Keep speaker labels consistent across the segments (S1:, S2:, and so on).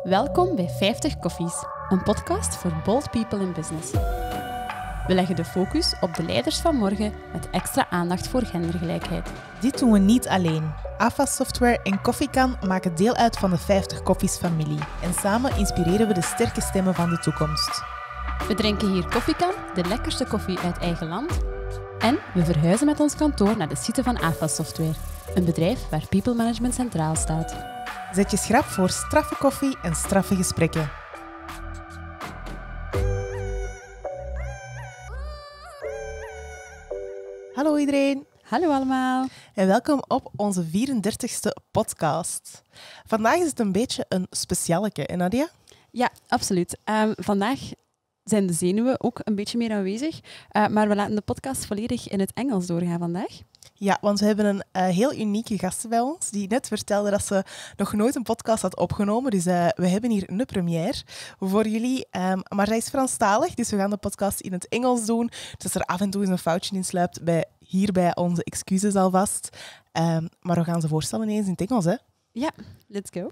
S1: Welkom bij 50 Koffies, een podcast voor bold people in business. We leggen de focus op de leiders van morgen met extra aandacht voor gendergelijkheid.
S2: Dit doen we niet alleen. AFA Software en Koffiekan maken deel uit van de 50 Koffies-familie. En samen inspireren we de sterke stemmen van de toekomst.
S1: We drinken hier Koffiekan, de lekkerste koffie uit eigen land. En we verhuizen met ons kantoor naar de site van AFA Software, een bedrijf waar people management centraal staat.
S2: Zet je schrap voor straffe koffie en straffe gesprekken. Hallo iedereen.
S1: Hallo allemaal.
S2: En welkom op onze 34e podcast. Vandaag is het een beetje een specialeke, hè Nadia?
S1: Ja, absoluut. Vandaag zijn de zenuwen ook een beetje meer aanwezig, maar we laten de podcast volledig in het Engels doorgaan vandaag.
S2: Ja, want we hebben een heel unieke gast bij ons, die net vertelde dat ze nog nooit een podcast had opgenomen. Dus we hebben hier een première voor jullie. Maar zij is Franstalig, dus we gaan de podcast in het Engels doen. Dus als er af en toe eens een foutje in sluipt, hierbij onze excuses alvast. Maar we gaan ze voorstellen eens in het Engels, hè?
S1: Ja, let's go.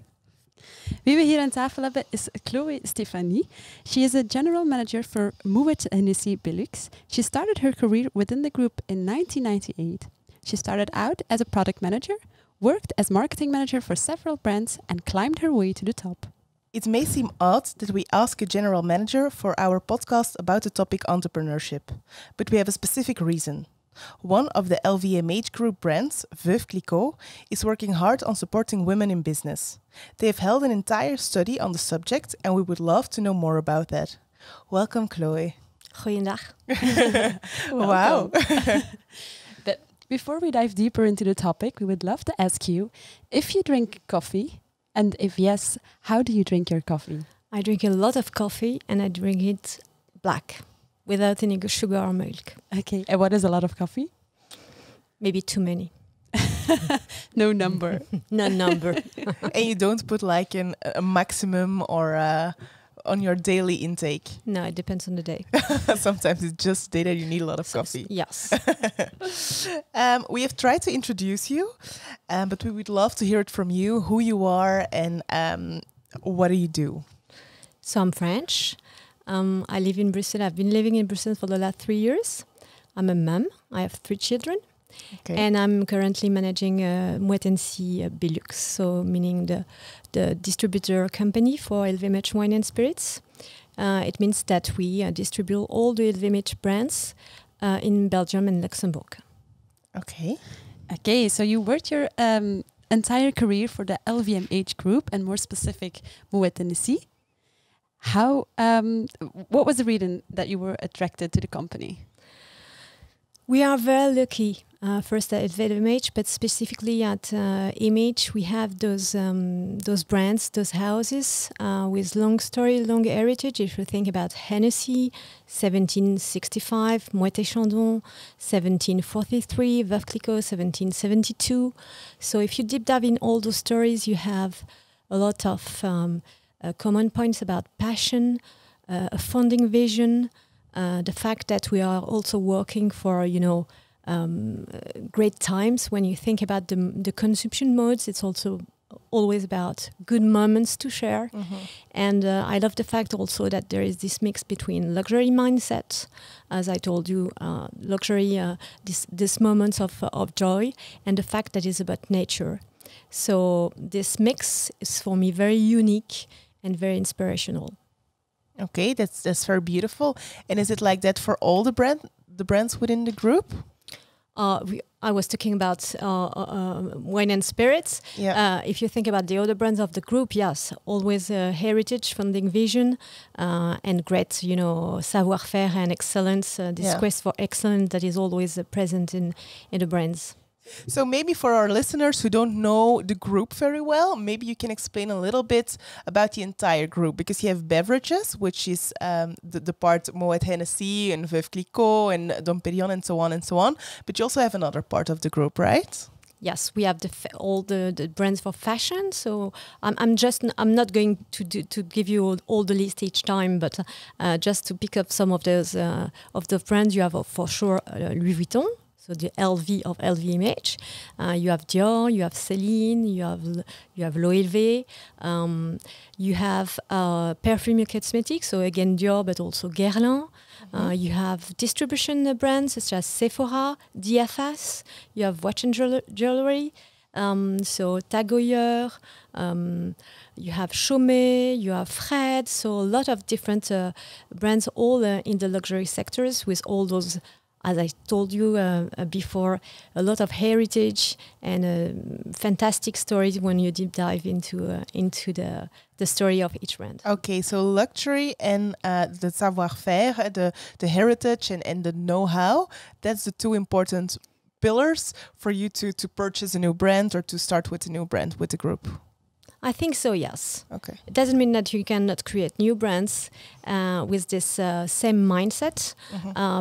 S1: Wie we hier aan tafel hebben is Chloe Stefani. She is a general manager for Moët Hennesy Belux. She started her career within the group in 1998. She started out as a product manager, worked as marketing manager for several brands, and climbed her way to the top.
S2: It may seem odd that we ask a general manager for our podcast about the topic entrepreneurship, but we have a specific reason. One of the LVMH group brands, Veuve Clicquot, is working hard on supporting women in business. They have held an entire study on the subject and we would love to know more about that. Welcome, Chloe.
S3: Goeiedag.
S2: Wow.
S1: But before we dive deeper into the topic, we would love to ask you if you drink coffee, and if yes, how do you drink your coffee?
S3: I drink a lot of coffee and I drink it black, without any sugar or milk.
S1: Okay, and what is a lot of coffee?
S3: Maybe too many.
S1: No number.
S3: No number.
S2: And you don't put like a maximum or on your daily intake?
S3: No, it depends on the day.
S2: Sometimes it's just the day that you need a lot of coffee.
S3: Yes.
S2: We have tried to introduce you, but we would love to hear it from you, who you are and what do you do?
S3: So I'm French. I live in Brussels. I've been living in Brussels for the last 3 years. I'm a mom. I have 3 children.
S2: Okay.
S3: And I'm currently managing Moët Hennesy Belux, so meaning the distributor company for LVMH wine and spirits. It means that we distribute all the LVMH brands in Belgium and Luxembourg.
S1: Okay, so you worked your entire career for the LVMH group and more specific Moët Hennesy. What was the reason that you were attracted to the company?
S3: We are very lucky, first at LVMH, but specifically at MH, we have those brands, those houses with long story, long heritage. If you think about Hennessy, 1765, Moët Chandon, 1743, Veuve Clicquot, 1772. So if you deep dive in all those stories, you have a lot of common points about passion, a founding vision, the fact that we are also working for, great times. When you think about the consumption modes, it's also always about good moments to share. Mm-hmm. And I love the fact also that there is this mix between luxury mindset, as I told you, luxury, this moments of joy, and the fact that it's about nature. So this mix is for me very unique and very inspirational.
S2: Okay, that's very beautiful. And is it like that for all the brands within the group?
S3: I was talking about wine and spirits.
S2: Yeah.
S3: If you think about the other brands of the group, yes, always heritage, founding vision, and great, savoir-faire and excellence. This quest for excellence that is always present in the brands.
S2: So maybe for our listeners who don't know the group very well, maybe you can explain a little bit about the entire group, because you have beverages, which is the part Moët Hennesy and Veuve Clicquot and Dom Pérignon and so on. But you also have another part of the group, right?
S3: Yes, we have all the brands for fashion. So I'm not going to give you all the list each time, but just to pick up some of those of the brands, you have for sure Louis Vuitton. so the LV of LVMH. You have Dior, you have Celine, you have LOEW, you have perfume cosmetics, so again Dior, but also Guerlain. You have distribution brands such as Sephora, Diafas. You have watch and jewelry, so Tag Heuer. You have Chaumet, you have Fred, so a lot of different brands, all in the luxury sectors, with all those, as I told you before, a lot of heritage and fantastic stories when you deep dive into the story of each brand.
S2: Okay, so luxury and the savoir-faire, the heritage and the know-how, that's the two important pillars for you to purchase a new brand or to start with a new brand with the group.
S3: I think so, yes.
S2: Okay.
S3: It doesn't mean that you cannot create new brands with this same mindset,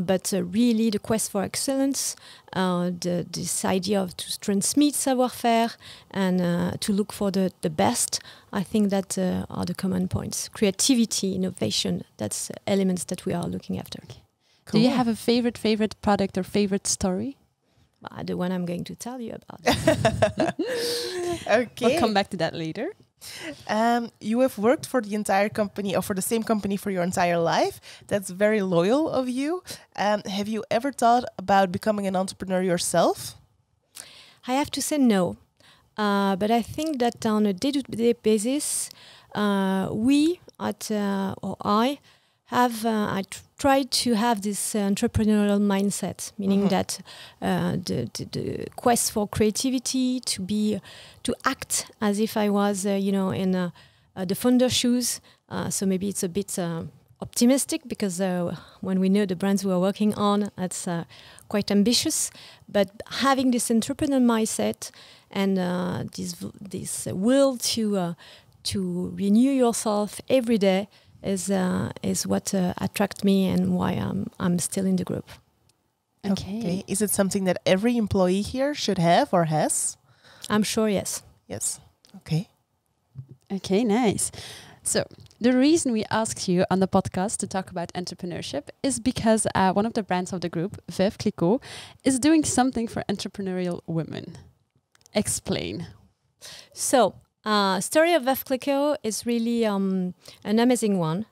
S3: but really the quest for excellence, this idea of to transmit savoir-faire and to look for the best, I think that are the common points. Creativity, innovation, that's elements that we are looking after.
S1: Okay. Cool. Do you have a favorite product or favorite story?
S3: The one I'm going to tell you about.
S2: Okay.
S1: We'll come back to that later.
S2: You have worked for the entire company or for the same company for your entire life. That's very loyal of you. Have you ever thought about becoming an entrepreneur yourself?
S3: I have to say no. But I think that on a day-to-day basis, we at or I have tried to have this entrepreneurial mindset, meaning that the quest for creativity, to act as if I was, in the founder shoes. So maybe it's a bit optimistic because when we know the brands we are working on, it's quite ambitious. But having this entrepreneurial mindset and this will to renew yourself every day is what attracts me and why I'm still in the group.
S2: Okay. Is it something that every employee here should have or has?
S3: I'm sure, yes.
S2: Yes. Okay.
S1: Okay, nice. So the reason we asked you on the podcast to talk about entrepreneurship is because one of the brands of the group, Veuve Clicquot, is doing something for entrepreneurial women. Explain.
S3: So, story of Veuve Clicquot is really an amazing one.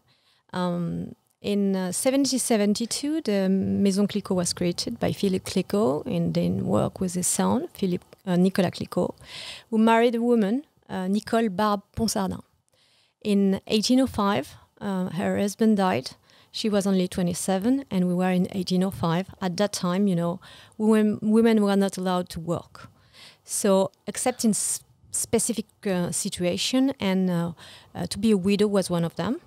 S3: In 1772, the Maison Clicquot was created by Philippe Clicquot and then worked with his son, Nicolas Clicquot, who married a woman, Nicole Barbe Ponsardin. In 1805, her husband died. She was only 27, and we were in 1805. At that time, women were not allowed to work. So, except in specific situation, and to be a widow was one of them.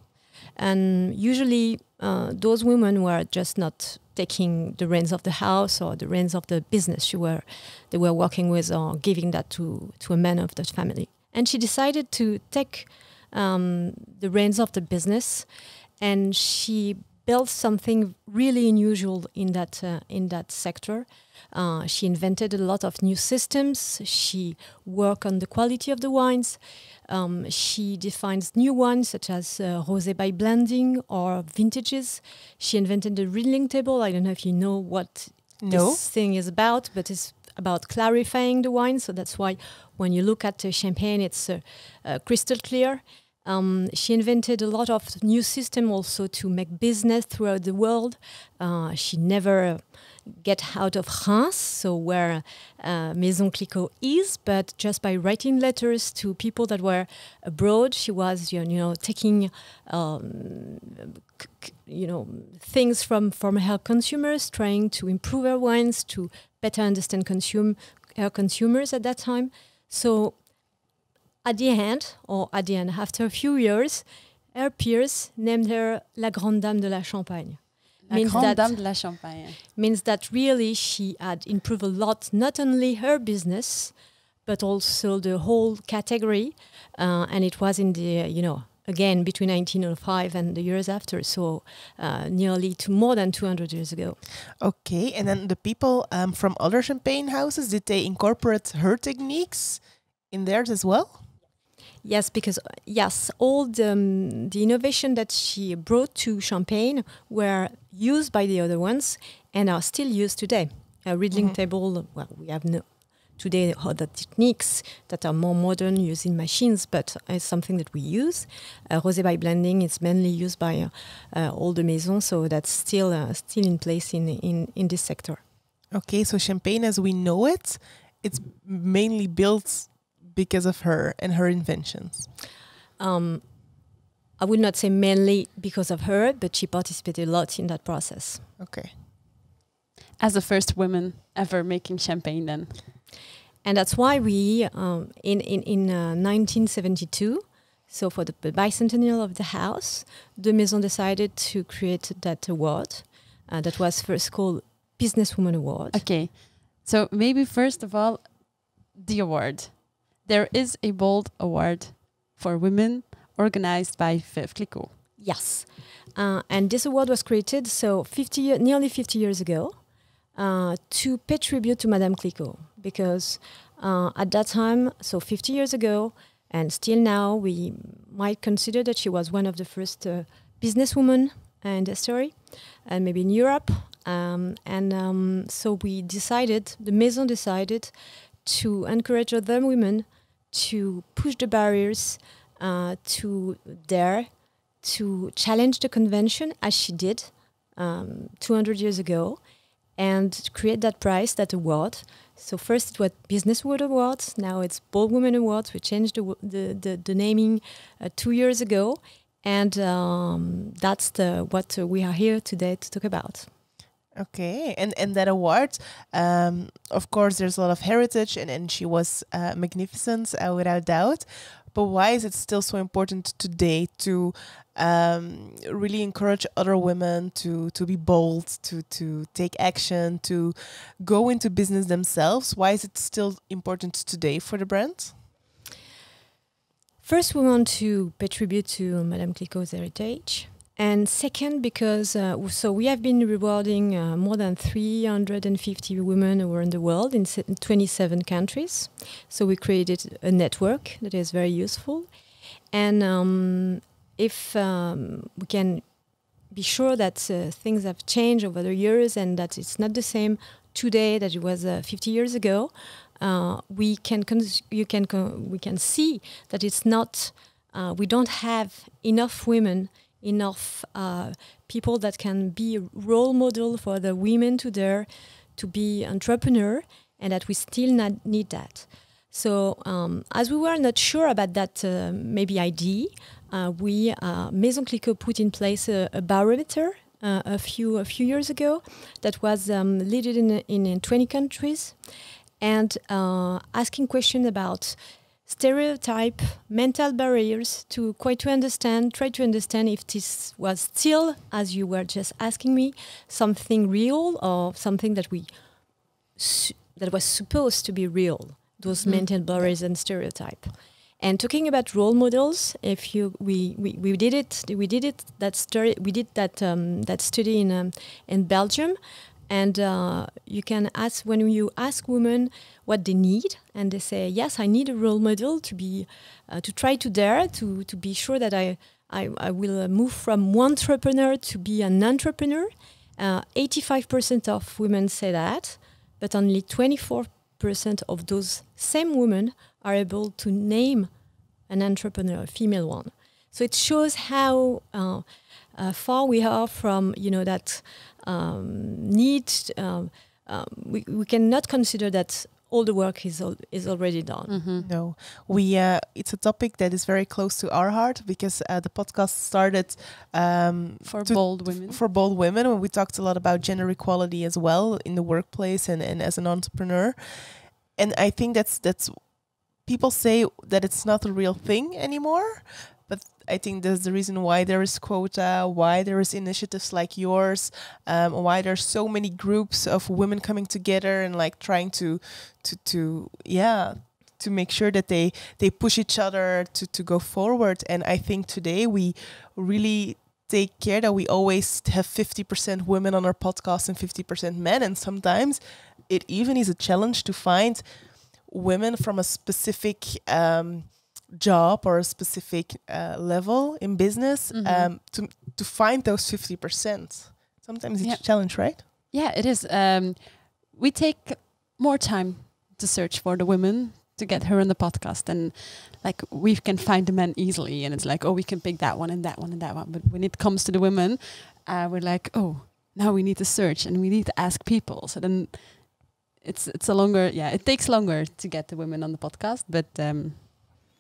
S3: And usually those women were just not taking the reins of the house or the reins of the business they were working with, or giving that to a man of the family. And she decided to take the reins of the business, and she built something really unusual in that sector. She invented a lot of new systems. She worked on the quality of the wines. She defines new wines such as rosé by blending or vintages. She invented the riddling table. I don't know if you know what this thing is about, but it's about clarifying the wine. So that's why when you look at champagne, it's crystal clear. She invented a lot of new systems also to make business throughout the world. She never get out of Reims, so where Maison Clicquot is, but just by writing letters to people that were abroad, she was, taking, things from her consumers, trying to improve her wines, to better understand her consumers at that time. So at the end, after a few years, her peers named her La Grande Dame de la Champagne.
S1: La Grande Dame de la Champagne.
S3: Means that really she had improved a lot, not only her business, but also the whole category. And it was in the, again, between 1905 and the years after. So nearly more than 200 years ago.
S2: Okay. And then the people from other champagne houses, did they incorporate her techniques in theirs as well?
S3: Yes, because all the innovation that she brought to champagne were used by the other ones and are still used today. A riddling table, well, we have today other techniques that are more modern using machines, but it's something that we use. Rosé by blending is mainly used by all the maisons, so that's still in place in this sector.
S2: Okay, so champagne as we know it, it's mainly built because of her and her inventions.
S3: I would not say mainly because of her, but she participated a lot in that process.
S2: Okay.
S1: As the first woman ever making champagne then.
S3: And that's why we, in 1972, so for the bicentennial of the house, the Maison decided to create that award. That was first called Businesswoman Award.
S1: Okay, so maybe first of all, the award. There is a bold award for women organized by Veuve Clicquot.
S3: Yes. And this award was created nearly 50 years ago to pay tribute to Madame Clicquot. Because at that time, so 50 years ago, and still now, we might consider that she was one of the first businesswomen in history, and maybe in Europe. So the Maison decided to encourage other women to push the barriers, to dare to challenge the convention as she did 200 years ago, and create that prize, that award. So first it was Businesswoman Awards, now it's Bold Woman Awards. We changed the naming 2 years ago, and that's what we are here today to talk about.
S2: Okay, and that award, of course, there's a lot of heritage, and she was magnificent, without doubt. But why is it still so important today to really encourage other women to be bold, to take action, to go into business themselves? Why is it still important today for the brand?
S3: First, we want to pay tribute to Madame Clicquot's heritage. And second, because we have been rewarding more than 350 women around the world in 27 countries. So we created a network that is very useful. And if we can be sure that things have changed over the years and that it's not the same today that it was 50 years ago, we can see that it's not. We don't have enough women. Enough people that can be a role model for the women to dare to be entrepreneur, and that we still need that. So as we were not sure about that maybe idea, we Maison Clicquot put in place a barometer a few years ago that was leaded in 20 countries, and asking questions about stereotype, mental barriers, to try to understand if this was still, as you were just asking me, something real or something that that was supposed to be that those mental barriers and stereotype. And talking about role models, we did that study in Belgium. And you can ask, when you ask women what they need, and they say, yes, I need a role model to be, to try to dare, to be sure that I will move from one entrepreneur to be an entrepreneur. 85% of women say that, but only 24% of those same women are able to name an entrepreneur, a female one. So it shows how far we are from, that need. We cannot consider that all the work is already done.
S1: Mm-hmm.
S2: No, it's a topic that is very close to our heart, because the podcast started
S1: for bold women.
S2: For bold women, when we talked a lot about gender equality as well in the workplace and as an entrepreneur. And I think that's people say that it's not a real thing anymore. But I think that's the reason why there is quota, why there is initiatives like yours, why there's so many groups of women coming together and like trying to make sure that they push each other to go forward. And I think today we really take care that we always have 50% women on our podcast and 50% men. And sometimes it even is a challenge to find women from a specific job or a specific level in business, to find those 50%. Sometimes it's a challenge, right?
S1: Yeah, it is. we take more time to search for the women to get her on the podcast, and like we can find the men easily, and it's like, oh, we can pick that one and that one and that one. But when it comes to the women, we're like, oh, now we need to search and we need to ask people. So then it's a longer, it takes longer to get the women on the podcast, but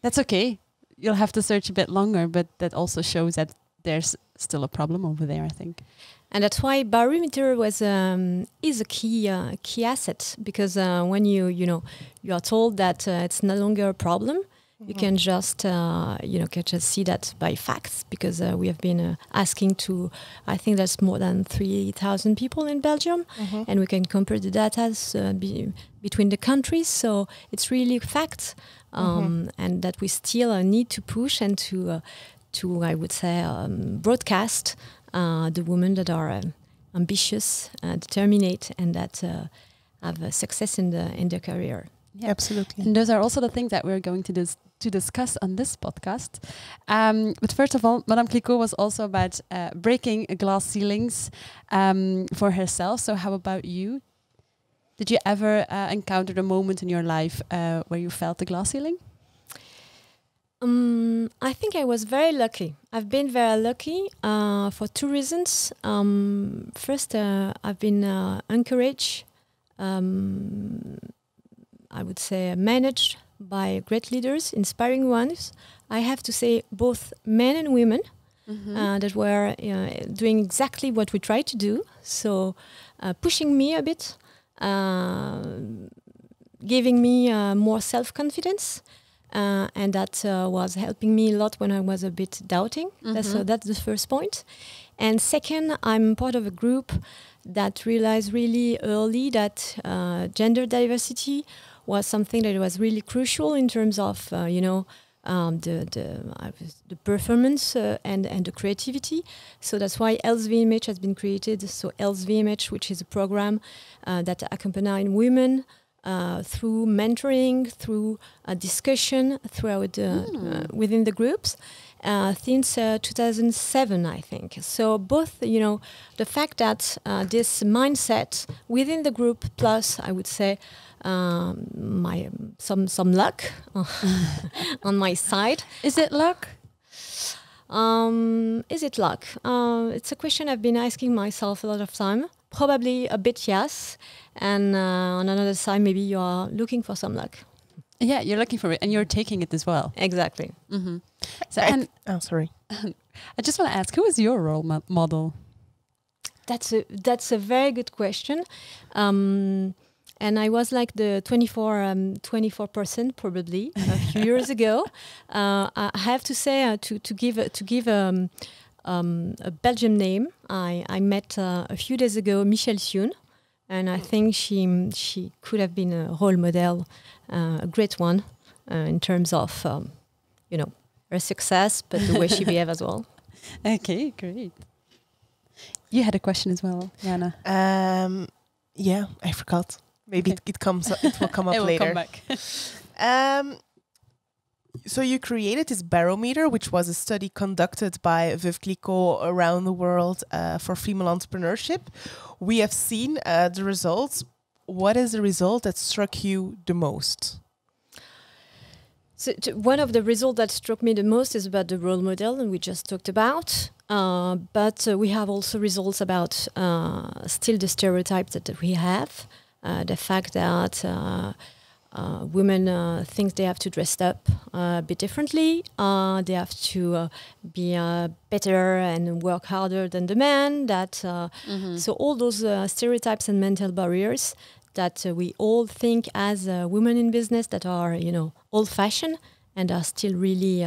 S1: that's okay. You'll have to search a bit longer, but that also shows that there's still a problem over there, I think.
S3: And that's why barometer is a key asset, because when you are told that it's no longer a problem, you can just see that by facts, because we have been asking to, I think that's more than 3,000 people in Belgium, and we can compare the data between the countries. So it's really facts, and that we still need to push and to I would say broadcast the women that are ambitious, determined, and that have success in their career.
S2: Yeah, absolutely.
S1: And those are also the things that we're going to discuss on this podcast. But first of all, Madame Clicquot was also about breaking glass ceilings for herself. So how about you? Did you ever encounter a moment in your life where you felt the glass ceiling?
S3: I think I was very lucky. I've been very lucky for two reasons. First, I've been encouraged, I would say managed by great leaders, inspiring ones. I have to say both men and women that were doing exactly what we try to do. So pushing me a bit, giving me more self-confidence. And that was helping me a lot when I was a bit doubting. That's the first point. And second, I'm part of a group that realized really early that gender diversity was something that was really crucial in terms of the performance and the creativity. So that's why LVMH has been created. So LVMH, which is a program that accompanies women through mentoring, through discussion throughout within the groups since 2007, I think. So both, the fact that this mindset within the group, plus I would say some luck on my side.
S1: Is it luck?
S3: Is it luck? It's a question I've been asking myself a lot of time. Probably a bit yes, and on another side, maybe you are looking for some luck.
S1: Yeah, you're looking for it, and you're taking it as well.
S3: Exactly.
S1: So,
S2: sorry.
S1: I just want to ask, who is your role model?
S3: That's a very good question. And I was like the 24% probably a few years ago. I have to say to give a Belgian name. I met a few days ago Michelle Thune, and I think she could have been a role model, a great one in terms of her success, but the way she behaved as well.
S1: Okay, great. You had a question as well, Jana.
S2: Yeah, I forgot. Maybe it will come up
S1: it will
S2: later.
S1: Come back.
S2: So you created this barometer, which was a study conducted by Veuve Clicquot around the world for female entrepreneurship. We have seen the results. What is the result that struck you the most?
S3: So one of the results that struck me the most is about the role model, and we just talked about. But we have also results about still the stereotypes that we have. The fact that women think they have to dress up a bit differently. They have to be better and work harder than the men. So all those stereotypes and mental barriers that we all think as women in business that are, old-fashioned and are still really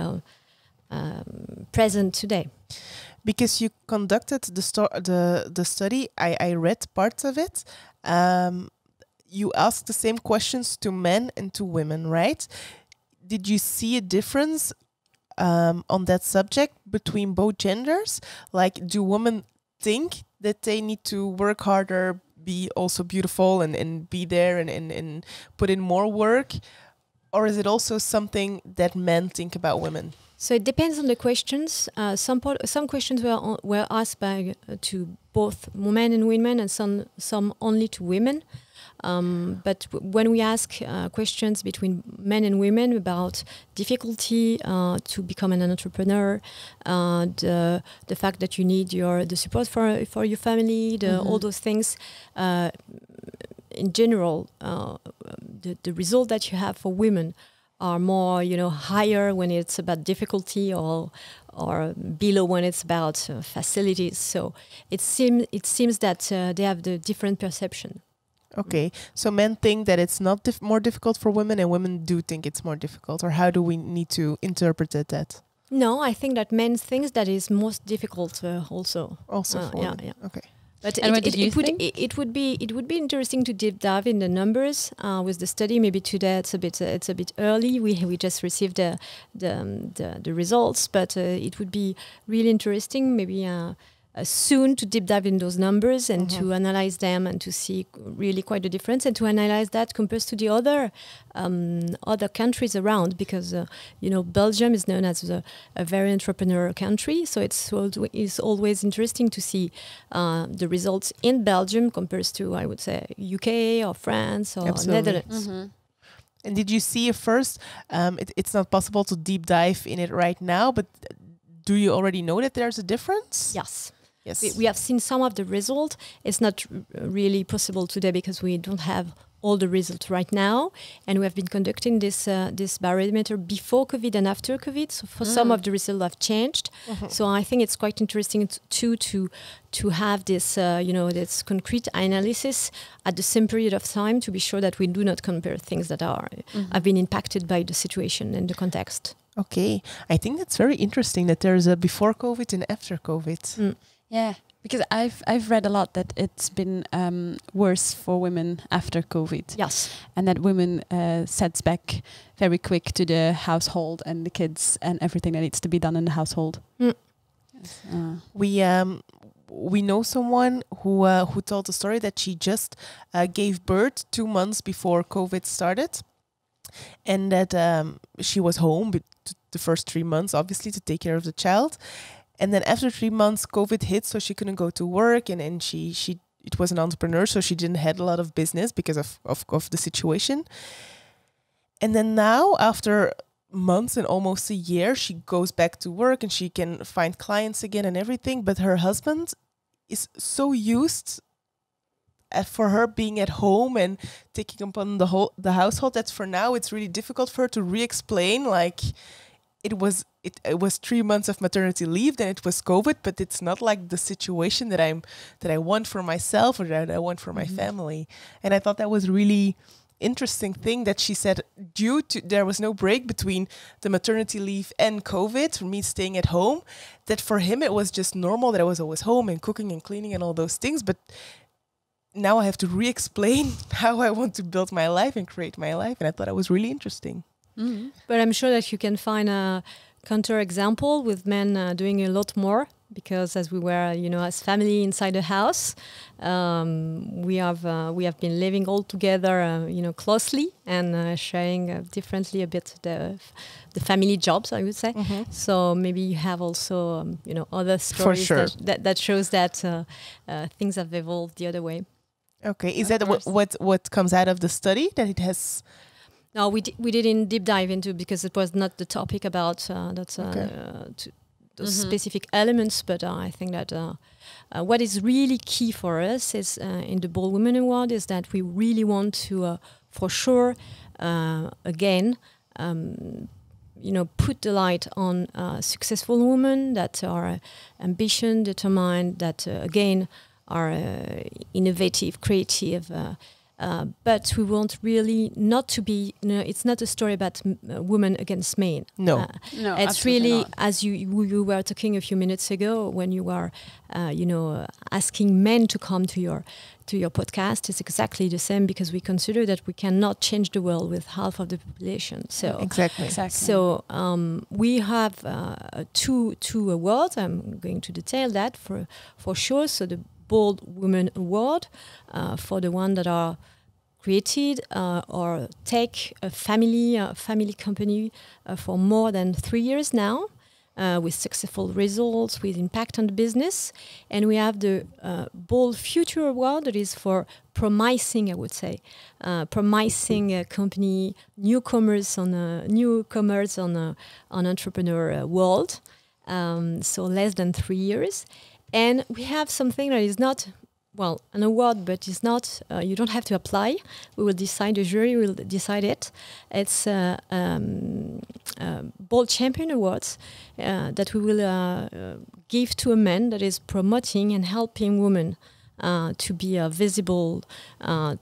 S3: present today.
S2: Because you conducted the study, I read parts of it. You asked the same questions to men and to women, right? Did you see a difference on that subject between both genders? Like, do women think that they need to work harder, be also beautiful and be there and put in more work? Or is it also something that men think about women?
S3: So it depends on the questions. Some questions were asked to both men and women, and some only to women. But when we ask questions between men and women about difficulty to become an entrepreneur, the fact that you need the support for your family, all those things, in general, the result that you have for women are more, higher when it's about difficulty, or below when it's about facilities. So it seems that they have the different perception.
S2: Okay, so men think that it's not more difficult for women, and women do think it's more difficult, or how do we need to interpret that?
S3: No, I think that men think that is most difficult also.
S2: Also for women.
S3: Yeah.
S2: Okay.
S3: But
S1: it
S3: would be interesting to deep dive in the numbers with the study. Maybe today it's a bit early. We just received the results, but it would be really interesting maybe soon to deep dive in those numbers and to analyze them and to see really quite the difference, and to analyze that compared to the other countries around, because Belgium is known as a very entrepreneurial country, so it's always interesting to see the results in Belgium compared to, I would say, UK or France or Netherlands.
S2: And did you see first? It's not possible to deep dive in it right now, but do you already know that there's a difference?
S3: Yes.
S2: Yes.
S3: We have seen some of the result. It's not really possible today because we don't have all the results right now, and we have been conducting this barometer before COVID and after COVID. So for some of the results have changed. So I think it's quite interesting to have this this concrete analysis at the same period of time, to be sure that we do not compare things that have been impacted by the situation and the context.
S2: Okay, I think that's very interesting that there's a before COVID and after COVID.
S1: Yeah, because I've read a lot that it's been worse for women after COVID.
S3: Yes,
S1: and that women sets back very quick to the household and the kids and everything that needs to be done in the household. Yes.
S2: We know someone who told the story that she just gave birth 2 months before COVID started, and that she was home the first 3 months, obviously, to take care of the child. And then after 3 months, COVID hit, so she couldn't go to work, and she was an entrepreneur, so she didn't have a lot of business because of the situation. And then now, after months and almost a year, she goes back to work and she can find clients again and everything. But her husband is so used for her being at home and taking upon the household that for now it's really difficult for her to re-explain, like, it was 3 months of maternity leave, then it was COVID, but it's not like the situation that I want for myself or that I want for my family. And I thought that was really interesting thing that she said, due to there was no break between the maternity leave and COVID, for me staying at home, that for him it was just normal that I was always home and cooking and cleaning and all those things. But now I have to re-explain how I want to build my life and create my life. And I thought that was really interesting.
S3: But I'm sure that you can find a counter-example with men doing a lot more, because as we were, as family inside the house, we have been living all together, closely and sharing differently a bit the family jobs, I would say. So maybe you have also, other stories that shows that things have evolved the other way.
S2: Okay, is that what comes out of the study, that it has?
S3: No, we didn't deep dive into, because it was not the topic about those specific elements. But I think that what is really key for us is in the Bold Women Award is that we really want to, for sure, again, put the light on successful women that are ambition, determined, that again are innovative, creative. But we want really not to be, it's not a story about women against men.
S2: No,
S3: it's really not. As you were talking a few minutes ago, when you were, asking men to come to your podcast, it's exactly the same, because we consider that we cannot change the world with half of the population. So
S2: exactly.
S3: So we have two awards. I'm going to detail that for sure. So the Bold Women Award for the one that are created or take a family company for more than 3 years now, with successful results, with impact on the business. And we have the Bold Future Award that is for promising, I would say, promising company, newcomers on entrepreneur world. So less than 3 years. And we have something that is not, well, an award, but it's not, you don't have to apply. We will decide, the jury will decide it. It's Bold Champion Awards that we will give to a man that is promoting and helping women to be visible,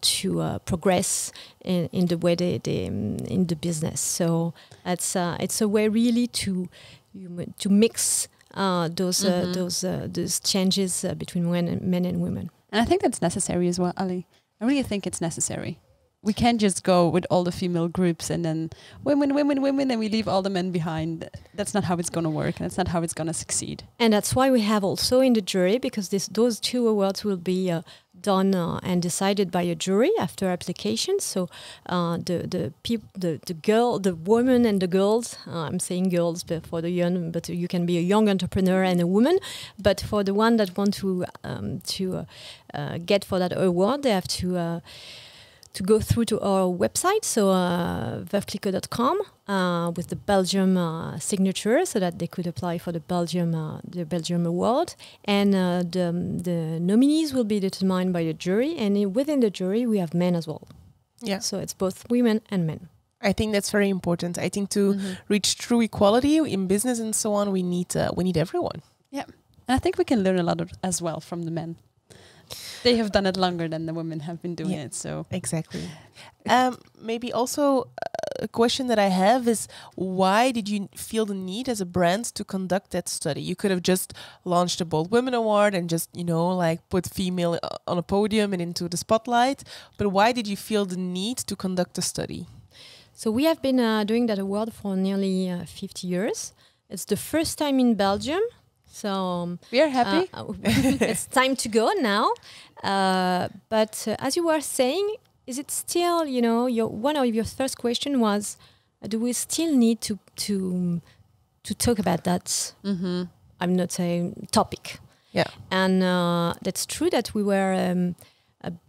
S3: to progress in the way they in the business. So it's a way really to mix those changes between men and women.
S1: And I think that's necessary as well, Ali. I really think it's necessary. We can't just go with all the female groups and then women, and we leave all the men behind. That's not how it's going to work, and that's not how it's going to succeed.
S3: And that's why we have also in the jury, because those two awards will be done and decided by a jury after application. So the women and the girls, I'm saying girls, but for the young, but you can be a young entrepreneur and a woman. But for the one that want to get for that award, they have to go through to our website, so veuveclicquot.com, with the Belgium signature, so that they could apply for the Belgium award. And the nominees will be determined by the jury, and within the jury we have men as well.
S2: Yeah.
S3: So it's both women and men.
S2: I think that's very important. I think to reach true equality in business and so on, we need everyone.
S1: Yeah, and I think we can learn a lot as well from the men. They have done it longer than the women have been doing it. So
S2: exactly. Maybe also a question that I have is, why did you feel the need as a brand to conduct that study? You could have just launched a Bold Women Award and just, like put female on a podium and into the spotlight. But why did you feel the need to conduct a study?
S3: So we have been doing that award for nearly 50 years. It's the first time in Belgium. So
S1: we are happy.
S3: It's time to go now. But as you were saying, is it still, one of your first question was, do we still need to talk about that? I'm not saying topic. Yeah. And that's true that we were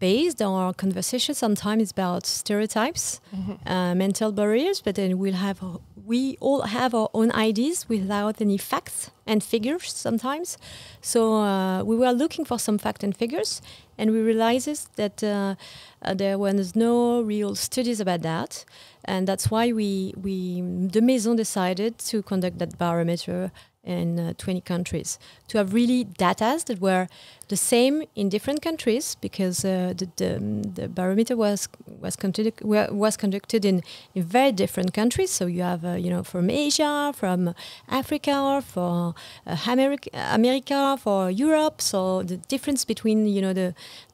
S3: based on our conversation sometimes about stereotypes, mental barriers, but then we all have our own ideas without any facts and figures sometimes. So we were looking for some facts and figures, and we realized that there was no real studies about that. And that's why the Maison decided to conduct that barometer in 20 countries, to have really data that were the same in different countries, because the barometer was conducted in very different countries. So you have from Asia, from Africa, for America, for Europe. So the difference between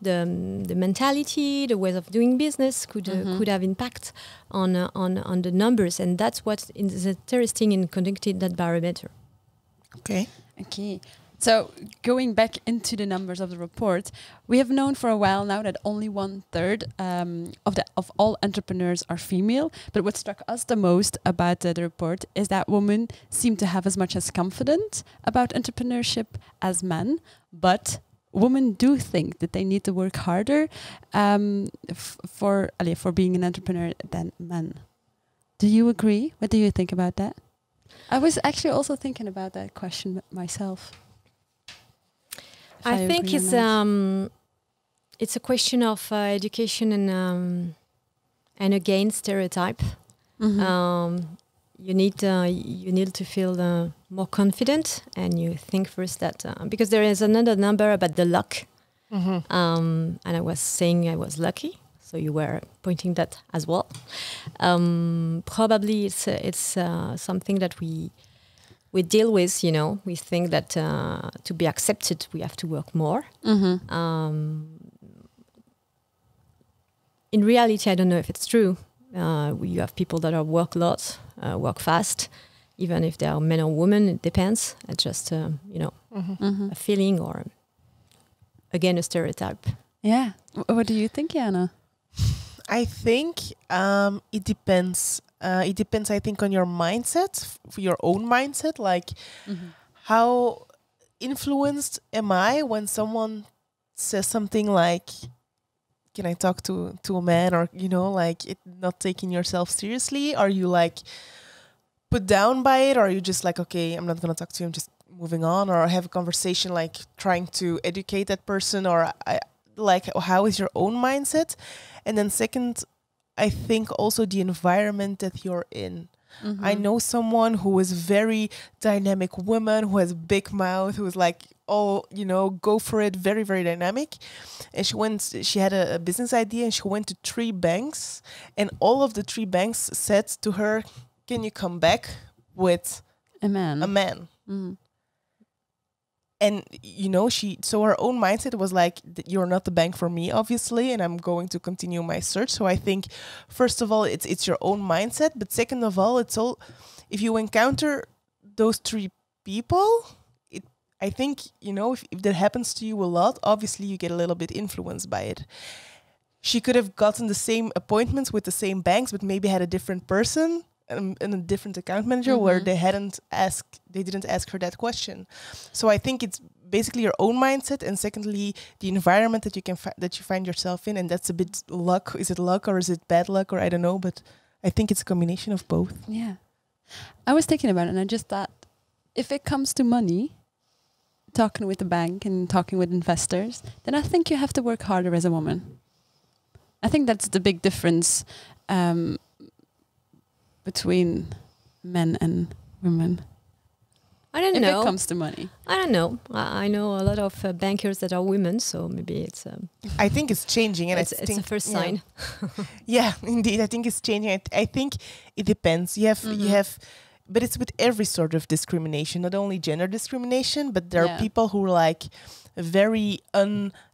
S3: the mentality, the ways of doing business could have impact on the numbers, and that's what is interesting in conducting that barometer.
S1: Okay. So going back into the numbers of the report, we have known for a while now that only 1/3 of all entrepreneurs are female. But what struck us the most about the report is that women seem to have as much as confidence about entrepreneurship as men. But women do think that they need to work harder for being an entrepreneur than men. Do you agree? What do you think about that? I was actually also thinking about that question myself.
S3: I think it's a question of education and again stereotype. You need to feel more confident, and you think first that because there is another number about the luck, and I was saying I was lucky. So you were pointing that as well. Probably it's something that we deal with. We think that to be accepted, we have to work more. In reality, I don't know if it's true. You have people that work a lot, work fast, even if they are men or women. It depends. It's just a feeling, or again a stereotype.
S1: Yeah. What do you think, Jana?
S2: I think it depends. It depends, I think, on your mindset, your own mindset. Like, how influenced am I when someone says something like, "Can I talk to a man?" Or like it not taking yourself seriously. Are you like put down by it, or are you just like, okay, I'm not gonna talk to you, I'm just moving on, or have a conversation like trying to educate that person, or like how is your own mindset? And then second, I think also the environment that you're in. I know someone who is very dynamic woman, who has a big mouth, who is like, go for it, very, very dynamic. And she had a business idea, and she went to 3 banks, and all of the 3 banks said to her, "Can you come back with
S1: a man?"
S2: And so her own mindset was like, "You're not the bank for me, obviously, and I'm going to continue my search." So I think, first of all, it's your own mindset, but second of all, it's all, if you encounter those 3 people, I think if that happens to you a lot, obviously you get a little bit influenced by it. She could have gotten the same appointments with the same banks, but maybe had a different person and a different account manager where they didn't ask her that question. So I think it's basically your own mindset, and secondly, the environment that you find yourself in, and that's a bit luck. Is it luck or is it bad luck, or I don't know, but I think it's a combination of both.
S1: Yeah, I was thinking about it, and I just thought, if it comes to money, talking with the bank and talking with investors, then I think you have to work harder as a woman. I think that's the big difference between men and women.
S3: I don't know.
S1: If it comes to money.
S3: I don't know. I know a lot of bankers that are women, so maybe it's...
S2: I think it's changing. And
S3: it's a first sign.
S2: Yeah, indeed. I think it's changing. I think it depends. You have... But it's with every sort of discrimination, not only gender discrimination, but there are people who are like very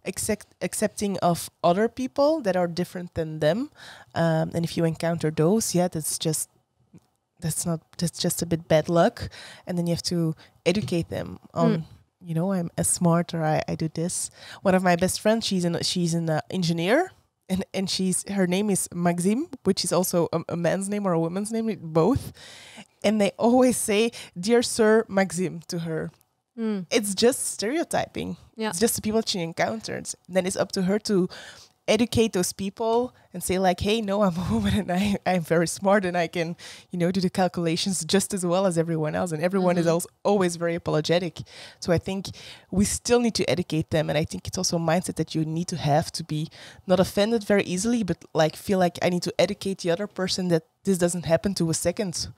S2: accepting of other people that are different than them. And if you encounter those, that's just a bit bad luck. And then you have to educate them on, I'm a smart, or I do this. One of my best friends, she's an engineer. And her name is Maxime, which is also a man's name or a woman's name, both. And they always say, "Dear Sir Maxime," to her. It's just stereotyping. Yeah. It's just the people she encounters. Then it's up to her to educate those people and say like, "Hey, no, I'm a woman and I'm very smart and I can, do the calculations just as well as everyone else." And everyone is also always very apologetic. So I think we still need to educate them. And I think it's also a mindset that you need to have to be not offended very easily, but like feel like I need to educate the other person that this doesn't happen to a second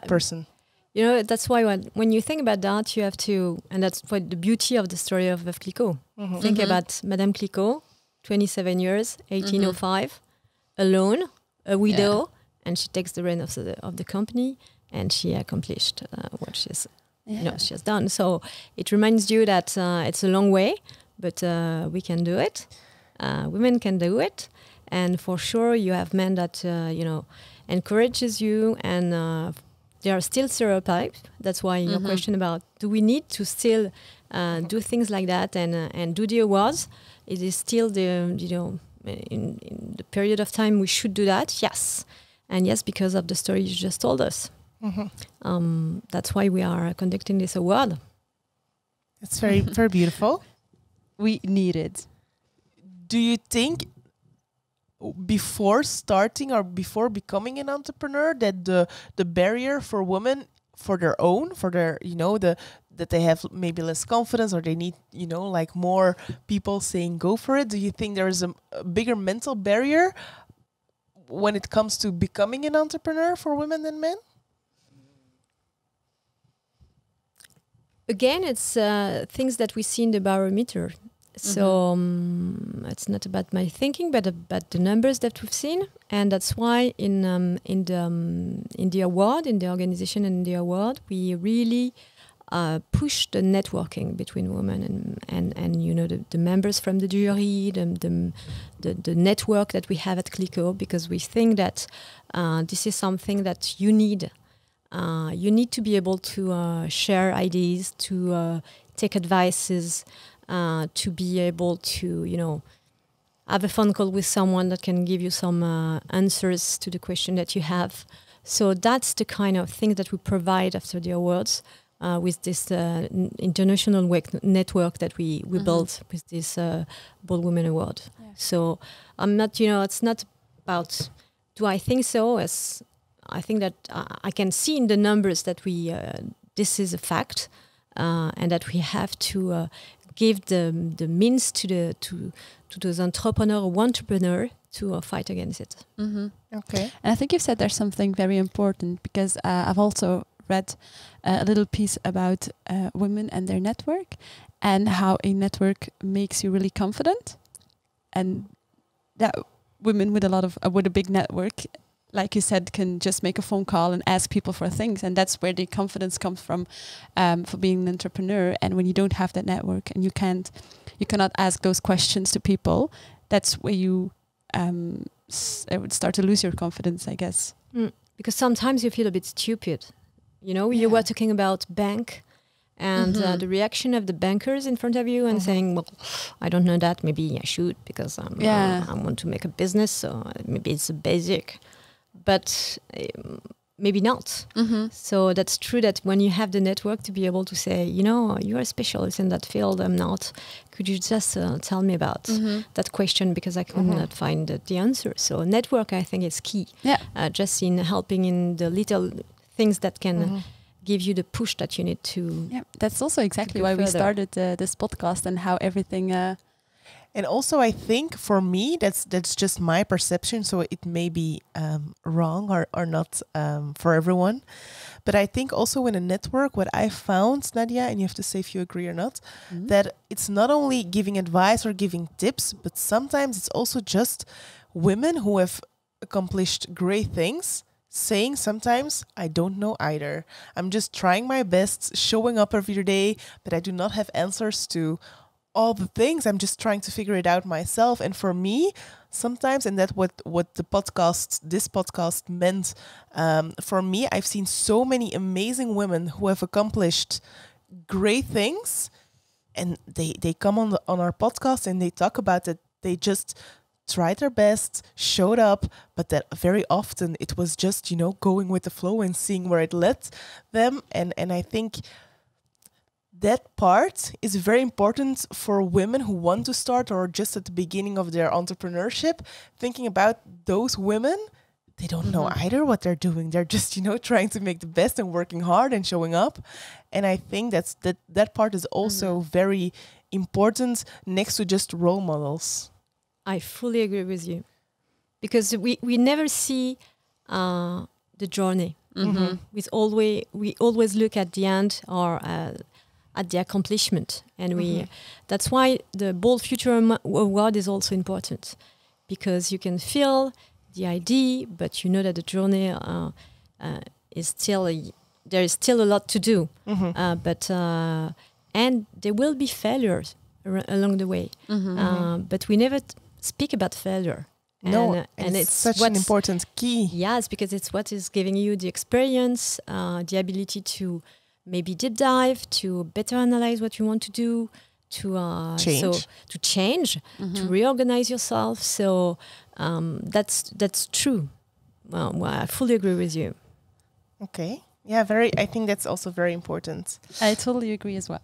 S2: person.
S3: That's why when you think about that, you have to, and that's what the beauty of the story of Veuve Clicquot. Think about Madame Clicquot, 27 years, 1805, alone, a widow, and she takes the reign of the company, and she accomplished what she has done. So it reminds you that it's a long way, but we can do it. Women can do it, and for sure you have men that encourages you, and there are still stereotypes. That's why your question about do we need to still do things like that and do the awards? It is still in the period of time we should do that. Yes, and yes, because of the story you just told us. That's why we are conducting this award.
S2: It's very very beautiful.
S1: We need it.
S2: Do you think, before starting or before becoming an entrepreneur, that the barrier for women that they have maybe less confidence, or they need like more people saying go for it? Do you think there is a bigger mental barrier when it comes to becoming an entrepreneur for women than men?
S3: Again, it's things that we see in the barometer. So it's not about my thinking, but about the numbers that we've seen, and that's why in the award, in the organization and the award, we really push the networking between women and the members from the jury, the network that we have at Clicquot, because we think that this is something that you need. You need to be able to share ideas, to take advices. To be able to, have a phone call with someone that can give you some answers to the question that you have. So that's the kind of thing that we provide after the awards with this international network that we built with this Bold Women Award. Yeah. So I'm not, it's not about, do I think so? As I think that I can see in the numbers that this is a fact, and that we have to give the means to those entrepreneur to fight against it.
S1: Mm-hmm.
S2: Okay.
S1: And I think you've said there's something very important, because I've also read a little piece about women and their network, and how a network makes you really confident, and that women with a big network, like you said, can just make a phone call and ask people for things, and that's where the confidence comes from for being an entrepreneur. And when you don't have that network and you cannot ask those questions to people, that's where you would start to lose your confidence, I guess.
S3: Because sometimes you feel a bit stupid. You were talking about bank and the reaction of the bankers in front of you and saying, well, I don't know that, maybe I should, because I want to make a business, so maybe it's a basic. But maybe not. So that's true that when you have the network to be able to say, you're a specialist in that field, I'm not. Could you just tell me about that question, because I could not find the answer. So network, I think, is key.
S1: Yeah.
S3: Just in helping in the little things that can give you the push that you need to.
S1: Yeah, that's also exactly why we started this podcast, and how everything...
S2: And also, I think for me, that's just my perception, so it may be wrong or not for everyone. But I think also in a network, what I found, Nadia, and you have to say if you agree or not, that it's not only giving advice or giving tips, but sometimes it's also just women who have accomplished great things saying sometimes, I don't know either. I'm just trying my best, showing up every day, but I do not have answers to all the things. I'm just trying to figure it out myself. And for me, sometimes, and that's what this podcast meant for me, I've seen so many amazing women who have accomplished great things, and they come on our podcast and they talk about it. They just tried their best, showed up, but that very often it was just, going with the flow and seeing where it led them. And I think that part is very important for women who want to start or just at the beginning of their entrepreneurship, thinking about those women. They don't know either what they're doing. They're just, trying to make the best and working hard and showing up. And I think that part is also very important next to just role models.
S3: I fully agree with you, because we never see the journey. We always look at the end or at the accomplishment, and that's why the Bold Future Award is also important, because you can feel the idea, but you know that the journey is still there is still a lot to do. But and there will be failures along the way, but we never speak about failure.
S2: And it's such an important key.
S3: Yes, because it's what is giving you the experience, the ability to maybe deep dive, to better analyze what you want to do, to change, to reorganize yourself. So that's true. Well, I fully agree with you.
S2: Okay. Yeah, I think that's also very important.
S1: I totally agree as well.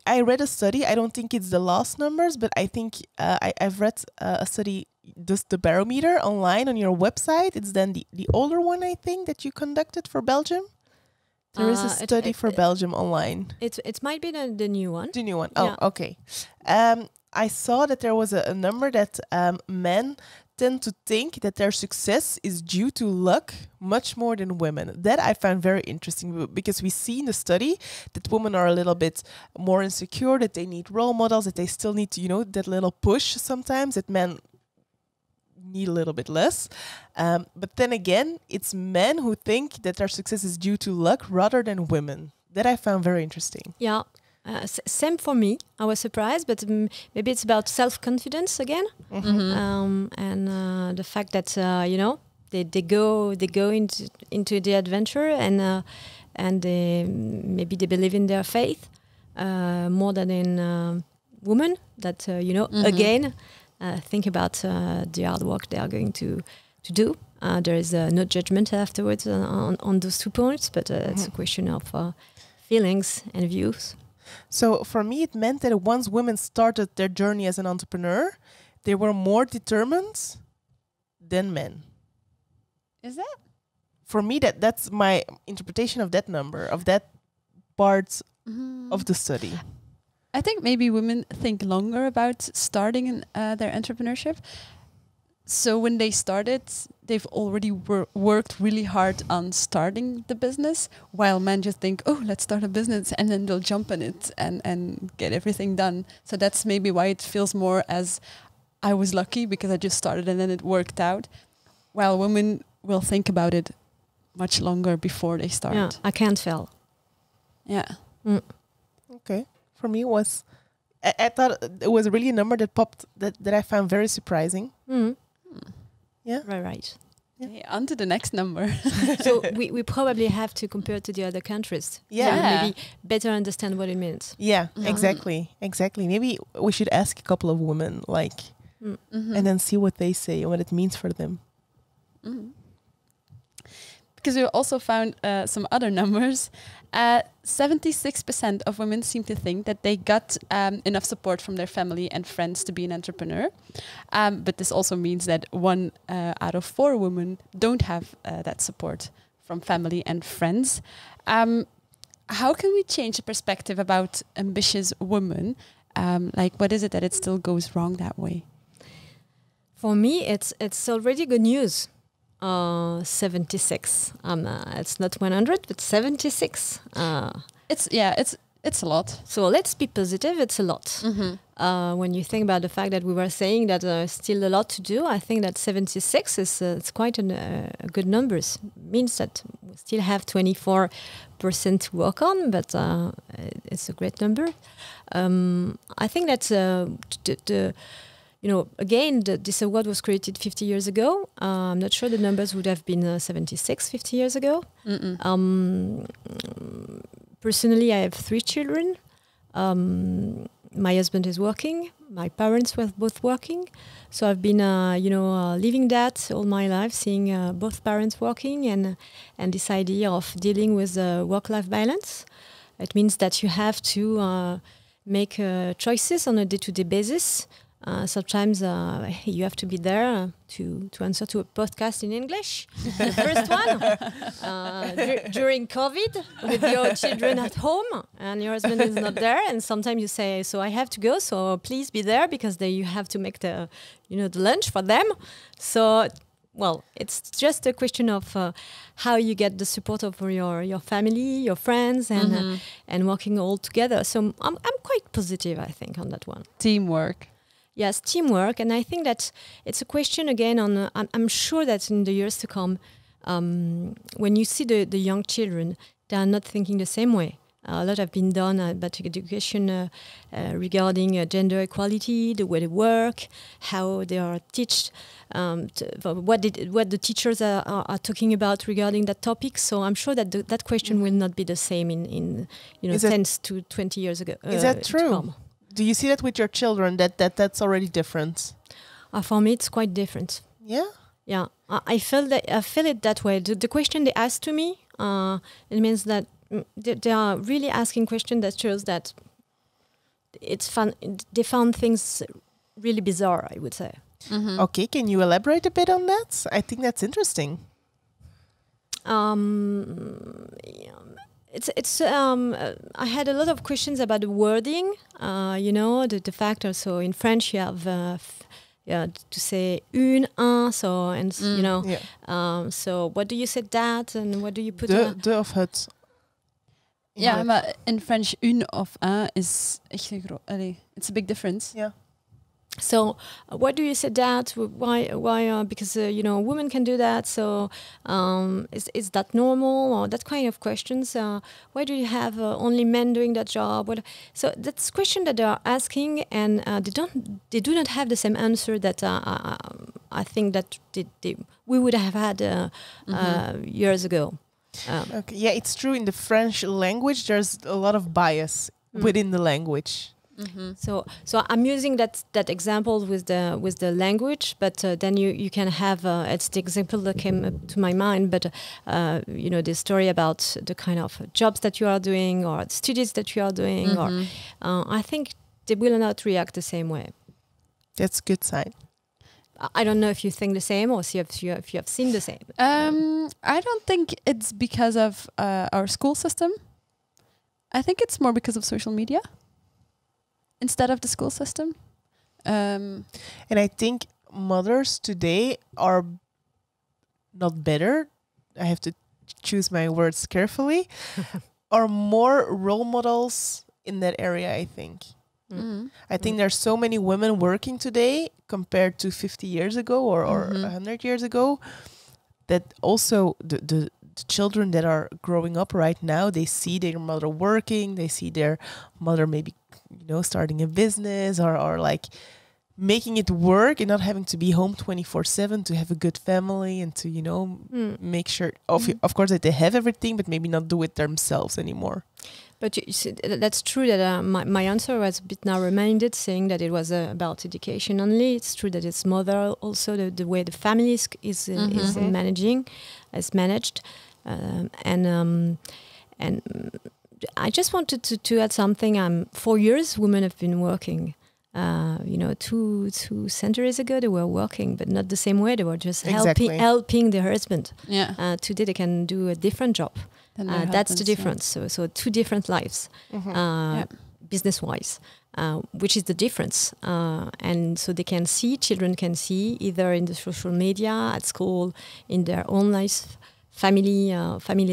S2: I read a study. I don't think it's the last numbers, but I think I've read a study, just the barometer online on your website. It's then the older one, I think, that you conducted for Belgium. There is a study for Belgium online.
S3: It might be the new one.
S2: The new one. Oh, yeah. Okay. I saw that there was a number that men tend to think that their success is due to luck much more than women. That I found very interesting, because we see in the study that women are a little bit more insecure, that they need role models, that they still need to, that little push sometimes, that men need a little bit less. But then again, it's men who think that their success is due to luck rather than women. That I found very interesting.
S3: Yeah. Same for me. I was surprised, but maybe it's about self-confidence again, and the fact that they go into the adventure, and they maybe they believe in their faith more than in women that again think about the hard work they are going to do. There is no judgment afterwards on those 2 points, but it's a question of feelings and views.
S2: So for me, it meant that once women started their journey as an entrepreneur, they were more determined than men.
S1: Is that?
S2: For me, that's my interpretation of that number, of that part of the study.
S1: I think maybe women think longer about starting their entrepreneurship. So when they started, they've already worked really hard on starting the business, while men just think, oh, let's start a business, and then they'll jump in it and get everything done. So that's maybe why it feels more as I was lucky because I just started and then it worked out, while women will think about it much longer before they start.
S3: Yeah, I can't fail.
S1: Yeah.
S2: Okay. For me, it was... I thought it was really a number that popped that I found very surprising. Yeah.
S3: Right.
S1: Yeah. Okay, on to the next number.
S3: So we probably have to compare to the other countries.
S2: Yeah.
S3: To maybe better understand what it means.
S2: Yeah, exactly. Maybe we should ask a couple of women, and then see what they say and what it means for them.
S1: Because we also found some other numbers. 76% of women seem to think that they got enough support from their family and friends to be an entrepreneur. But this also means that 1 out of 4 women don't have that support from family and friends. How can we change the perspective about ambitious women? What is it that it still goes wrong that way?
S3: For me, it's already good news. 76. It's not 100, but 76.
S1: It's a lot.
S3: So let's be positive. It's a lot. When you think about the fact that we were saying that there's still a lot to do, I think that 76 is it's quite a good number. It means that we still have 24% to work on, but it's a great number. I think that again, this award was created 50 years ago. I'm not sure the numbers would have been 76 50 years ago. Personally, I have 3 children. My husband is working. My parents were both working. So I've been, living that all my life, seeing both parents working and this idea of dealing with work-life balance. It means that you have to make choices on a day-to-day basis. Sometimes you have to be there to answer to a podcast in English. The first one during COVID with your children at home and your husband is not there, and sometimes you say, so I have to go, so please be there because you have to make the lunch for them. So it's just a question of how you get the support of your family, your friends, and working all together. So I'm quite positive, I think, on that one.
S1: Teamwork.
S3: Yes, teamwork, and I think that it's a question again on. I'm sure that in the years to come, when you see the young children, they are not thinking the same way. A lot have been done about education regarding gender equality, the way they work, how they are taught, what the teachers are talking about regarding that topic. So I'm sure that that question will not be the same in 10 to 20 years ago.
S2: Is that true? Do you see that with your children, that's already different?
S3: For me, it's quite different.
S2: Yeah?
S3: Yeah. I feel it that way. The question they ask to me, it means that they are really asking questions that shows that it's fun. They found things really bizarre, I would say.
S2: Okay, can you elaborate a bit on that? I think that's interesting.
S3: I had a lot of questions about the wording. The fact also in French you have to say un, un, so what do you say that and what do you put?
S2: De of het.
S1: Yeah, but in French, une of un is echt it's a big difference.
S2: Yeah.
S3: So, what do you say that? Why? Because women can do that. So, is that normal or that kind of questions? Why do you have only men doing that job? So that's question that they are asking, and they do not have the same answer that I think that we would have had years ago.
S2: Okay. Yeah, it's true. In the French language, there's a lot of bias within the language.
S3: So I'm using that example with the language, but then you can have it's the example that came up to my mind. But the story about the kind of jobs that you are doing or studies that you are doing, or I think they will not react the same way.
S2: That's a good sign.
S3: I don't know if you think the same or if you have seen the same.
S1: I don't think it's because of our school system. I think it's more because of social media instead of the school system.
S2: And I think mothers today are not better. I have to choose my words carefully. Are more role models in that area, I think. I think there's so many women working today compared to 50 years ago or 100 years ago, that also the children that are growing up right now, they see their mother working, they see their mother maybe, starting a business or like making it work and not having to be home 24/7 to have a good family and to, make sure, of course, that they have everything, but maybe not do it themselves anymore.
S3: But you see, that's true that my answer was a bit narrow-minded, saying that it was about education only. It's true that it's mother also, the way the family is managed. And I just wanted to add something. 4 years women have been working. 2 centuries ago they were working, but not the same way. They were just helping their husband.
S1: Yeah.
S3: Today they can do a different job. That's the difference. Yeah. So 2 different lives, business-wise, which is the difference. And so they can see, children can see, either in the social media, at school, in their own lives, family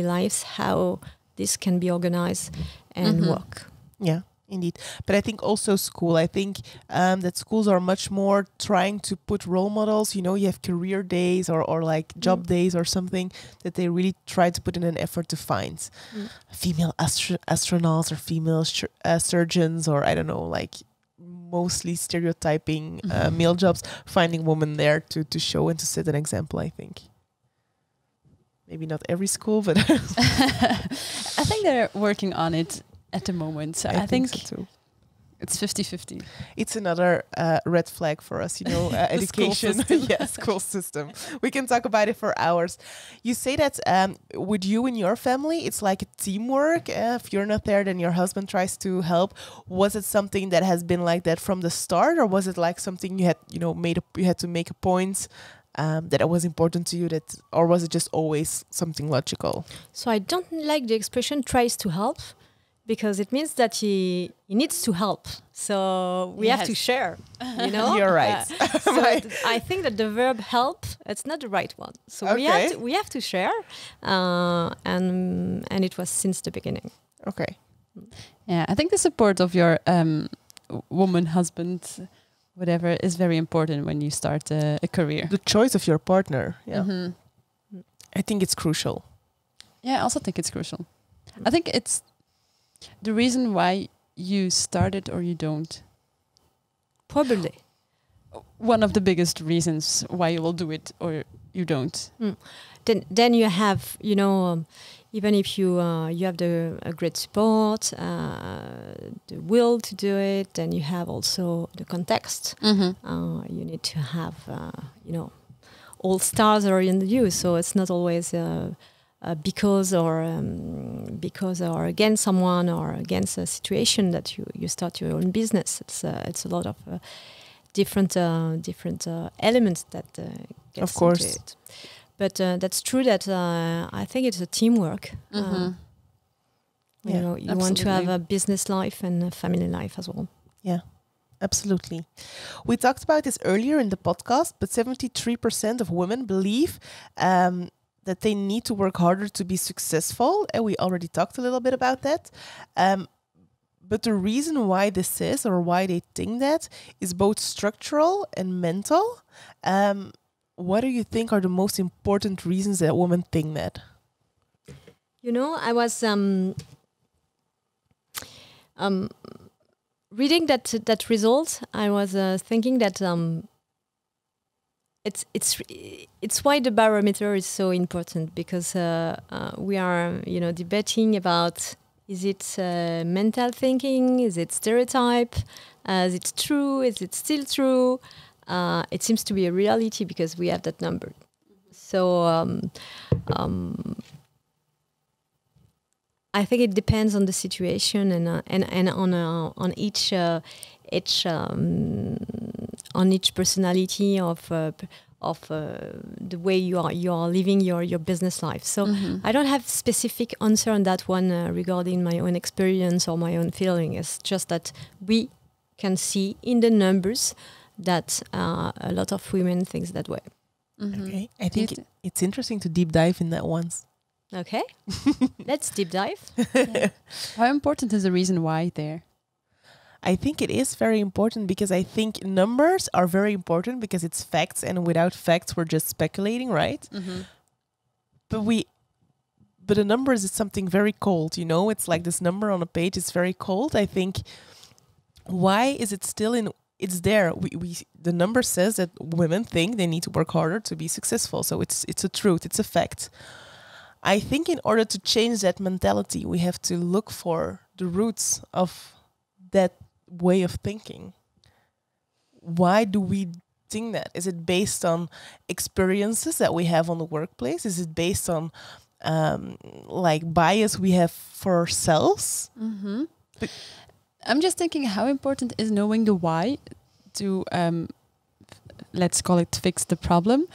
S3: lives, how this can be organized and work.
S2: Yeah. Indeed. But I think also school, I think that schools are much more trying to put role models, you have career days or like job days or something that they really try to put in an effort to find female astronauts or female surgeons, or I don't know, like mostly stereotyping male jobs, finding women there to show and to set an example, I think. Maybe not every school, but
S1: I think they're working on it at the moment. So I think
S2: so too.
S1: It's 50-50.
S2: It's another red flag for us, education. School system. We can talk about it for hours. You say that with you and your family, it's like a teamwork. If you're not there, then your husband tries to help. Was it something that has been like that from the start, or was it like something you had, you had to make a point that it was important to you, or was it just always something logical?
S3: So I don't like the expression "tries to help," because it means that he needs to help. So we have to share,
S2: You're right.
S3: So I think that the verb help, it's not the right one. So we have to share, and it was since the beginning.
S2: Okay.
S1: Yeah, I think the support of your woman, husband, whatever, is very important when you start a career.
S2: The choice of your partner. Yeah. I think it's crucial.
S1: Yeah, I also think it's crucial. I think it's the reason why you started or you don't.
S3: Probably.
S1: One of the biggest reasons why you will do it or you don't.
S3: Then you have, even if you have a great support, the will to do it, then you have also the context. You need to have, all stars are in you, so it's not always because or against someone or against a situation that you start your own business. It's a lot of different elements that gets
S2: of course
S3: into it. But that's true that I think it's a teamwork. You want to have a business life and a family life as well.
S2: Yeah, absolutely. We talked about this earlier in the podcast, but 73% of women believe that they need to work harder to be successful. And we already talked a little bit about that. But the reason why this is, or why they think that, is both structural and mental. What do you think are the most important reasons that women think that?
S3: I was reading that result. I was thinking that it's why the barometer is so important, because we are debating about Is it mental thinking? Is it stereotype? Is it true? Is it still true? It seems to be a reality because we have that number. So I think it depends on the situation and on each personality of the way you are living your business life. So I don't have specific answer on that one regarding my own experience or my own feeling. It's just that we can see in the numbers that a lot of women think that way.
S2: Okay, I think it's interesting to deep dive in that once.
S3: Okay, let's deep dive.
S1: How important is the reason why there?
S2: I think it is very important because I think numbers are very important because it's facts, and without facts we're just speculating, right? But the numbers is something very cold, you know? It's like this number on a page is very cold. I think, why is it still in? It's there. The number says that women think they need to work harder to be successful. So it's a truth. It's a fact. I think in order to change that mentality, we have to look for the roots of that way of thinking. Why do we think that? Is it based on experiences that we have on the workplace? Is it based on like bias we have for ourselves?
S1: But I'm just thinking how important is knowing the why to let's call it fix the problem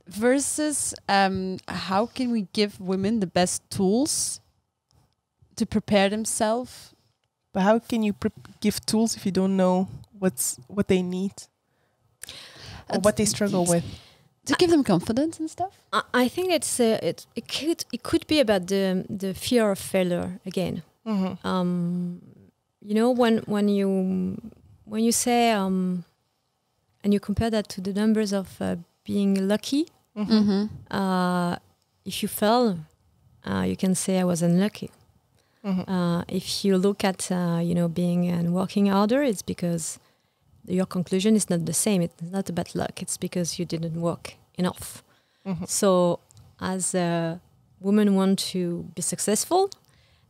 S1: versus how can we give women the best tools to prepare themselves.
S2: But how can you give tools if you don't know what they need or what they struggle with?
S1: To give them confidence and stuff.
S3: I think it could be about the fear of failure again. You know, when you say and you compare that to the numbers of being lucky. If you fail, you can say I was unlucky. If you look at being and working harder, it's because your conclusion is not the same. It's not about luck. It's because you didn't work enough. So as a woman want to be successful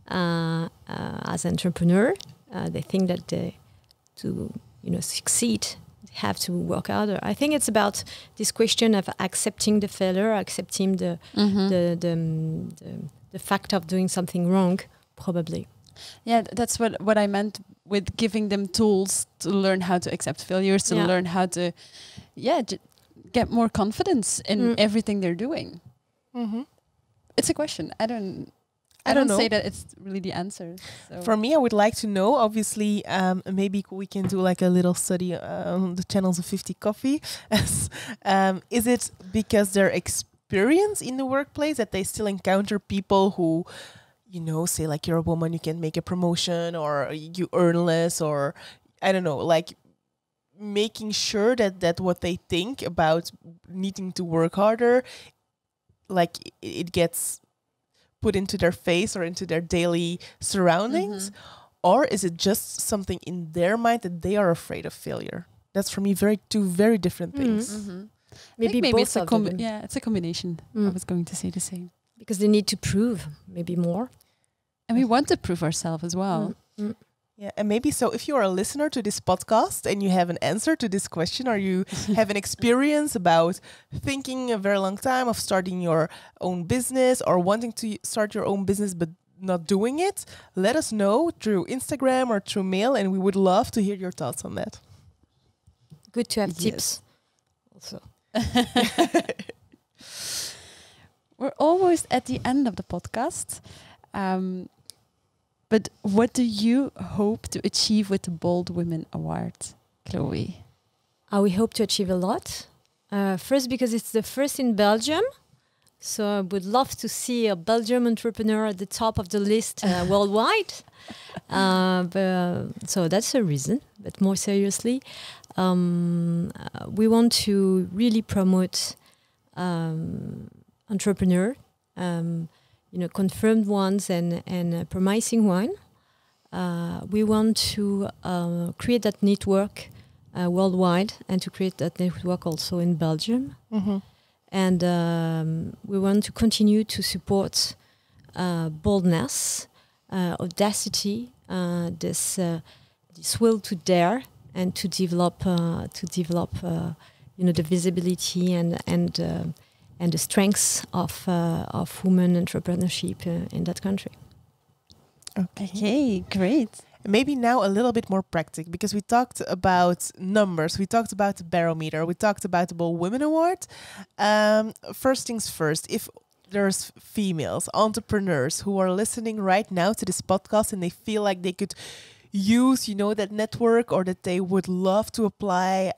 S3: as an entrepreneur, they think that to succeed, they have to work harder. I think it's about this question of accepting the failure, accepting the fact of doing something wrong. Probably.
S1: Yeah, that's what I meant with giving them tools to learn how to accept failures, to learn how to, get more confidence in everything they're doing. It's a question. I don't know. Say that it's really the answer. So.
S2: For me, I would like to know, obviously, maybe we can do like a little study on the channels of 50 Coffee. Is it because their experience in the workplace that they still encounter people who say like you're a woman, you can make a promotion or you earn less, or I don't know, like making sure that what they think about needing to work harder, like it gets put into their face or into their daily surroundings? Or is it just something in their mind that they are afraid of failure? That's for me two very different things.
S3: Maybe
S1: it's
S3: both of them.
S1: Yeah, it's a combination. I was going to say the same.
S3: Because they need to prove maybe more.
S1: And we want to prove ourselves as well.
S2: Yeah, and maybe so if you are a listener to this podcast and you have an answer to this question, or you have an experience about thinking a very long time of starting your own business or wanting to start your own business but not doing it, let us know through Instagram or through mail, and we would love to hear your thoughts on that.
S3: Good to have tips also.
S1: We're almost at the end of the podcast. But what do you hope to achieve with the Bold Women Award, Chloe?
S3: We hope to achieve a lot. First, because it's the first in Belgium. So I would love to see a Belgian entrepreneur at the top of the list worldwide. So that's a reason. But more seriously, we want to really promote entrepreneur, confirmed ones and promising one. We want to create that network worldwide and to create that network also in Belgium. And we want to continue to support boldness, audacity, this will to dare and to develop the visibility and the strengths of women entrepreneurship in that country.
S1: Okay, great.
S2: Maybe now a little bit more practical, because we talked about numbers, we talked about the barometer, we talked about the Bold Women Award. First things first, if there's females, entrepreneurs who are listening right now to this podcast and they feel like they could use, that network, or that they would love to apply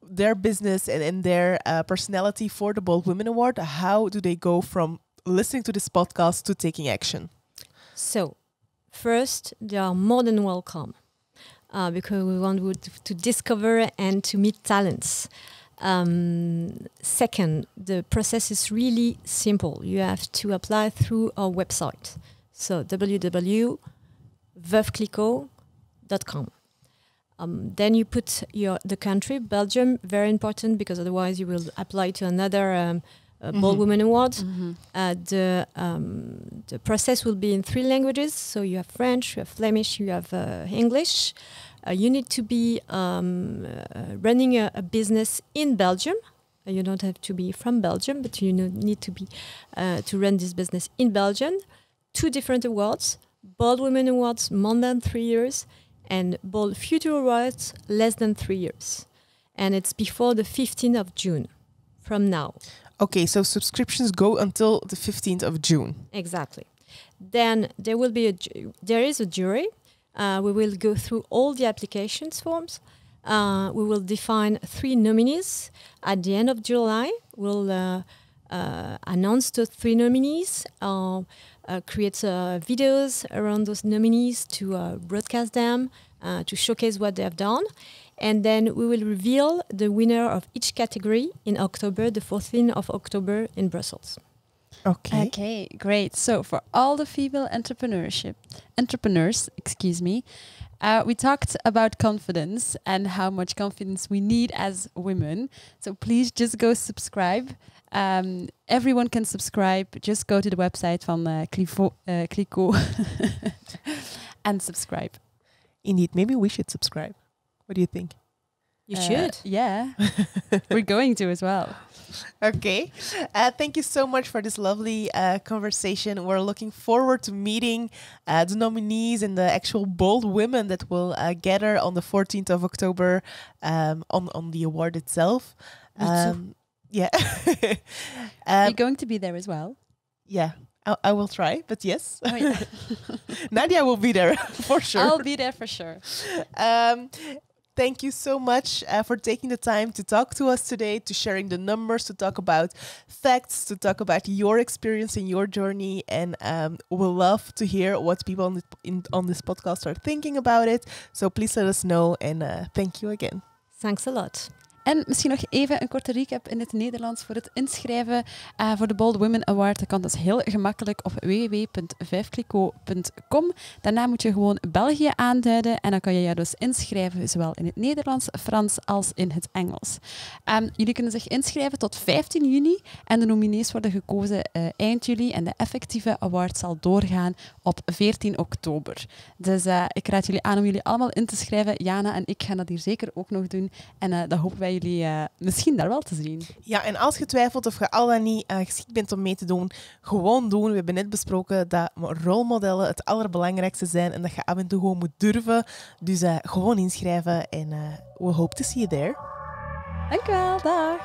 S2: their business and their personality for the Bold Women Award, how do they go from listening to this podcast to taking action?
S3: So, first, they are more than welcome because we want to discover and to meet talents. Second, the process is really simple. You have to apply through our website. So www.veuveclicquot.com. Then you put the country, Belgium, very important, because otherwise you will apply to another Bold Women Award. The process will be in 3 languages. So you have French, you have Flemish, you have English. You need to be running a business in Belgium. You don't have to be from Belgium, but you need to be to run this business in Belgium. 2 different awards: Bold Women Awards, more than 3 years, and Bold Future Awards, less than 3 years. And it's before the 15th of June, from now.
S2: Okay, so subscriptions go until the 15th of June.
S3: Exactly. Then there will be there is a jury. We will go through all the applications forms. We will define 3 nominees. At the end of July, we'll announce the 3 nominees, create videos around those nominees to broadcast them, to showcase what they have done. And then we will reveal the winner of each category in October, the 14th of October in Brussels.
S1: Okay, great. So for all the female entrepreneurs, we talked about confidence and how much confidence we need as women. So please just go subscribe. Everyone can subscribe. Just go to the website van Clicquot and subscribe.
S2: Indeed, maybe we should subscribe. What do you think?
S3: You should.
S1: Yeah, we're going to as well.
S2: Okay. Thank you so much for this lovely conversation. We're looking forward to meeting the nominees and the actual bold women that will gather on the 14th of October on the award itself. Yeah.
S1: You're going to be there as well?
S2: Yeah. I will try, but yes.
S1: Oh, yeah.
S2: Nadia will be there for sure.
S1: I'll be there for sure.
S2: Thank you so much for taking the time to talk to us today, to sharing the numbers, to talk about facts, to talk about your experience and your journey. And we'll love to hear what people on this podcast are thinking about it. So please let us know, and thank you again.
S3: Thanks a lot.
S1: En misschien nog even een korte recap in het Nederlands voor het inschrijven voor de Bold Women Award. Dat kan dus heel gemakkelijk op www.veuveclicquot.com. Daarna moet je gewoon België aanduiden en dan kan je je dus inschrijven, zowel in het Nederlands, Frans als in het Engels. Jullie kunnen zich inschrijven tot 15 juni en de nominees worden gekozen eind juli en de effectieve award zal doorgaan op 14 oktober. Dus ik raad jullie aan om jullie allemaal in te schrijven. Jana en ik gaan dat hier zeker ook nog doen en dat hopen wij jullie misschien daar wel te zien.
S2: Ja, en als je twijfelt of je al dan niet geschikt bent om mee te doen, gewoon doen. We hebben net besproken dat rolmodellen het allerbelangrijkste zijn en dat je af en toe gewoon moet durven. Dus gewoon inschrijven en we hope to see you there.
S1: Dank u wel, dag!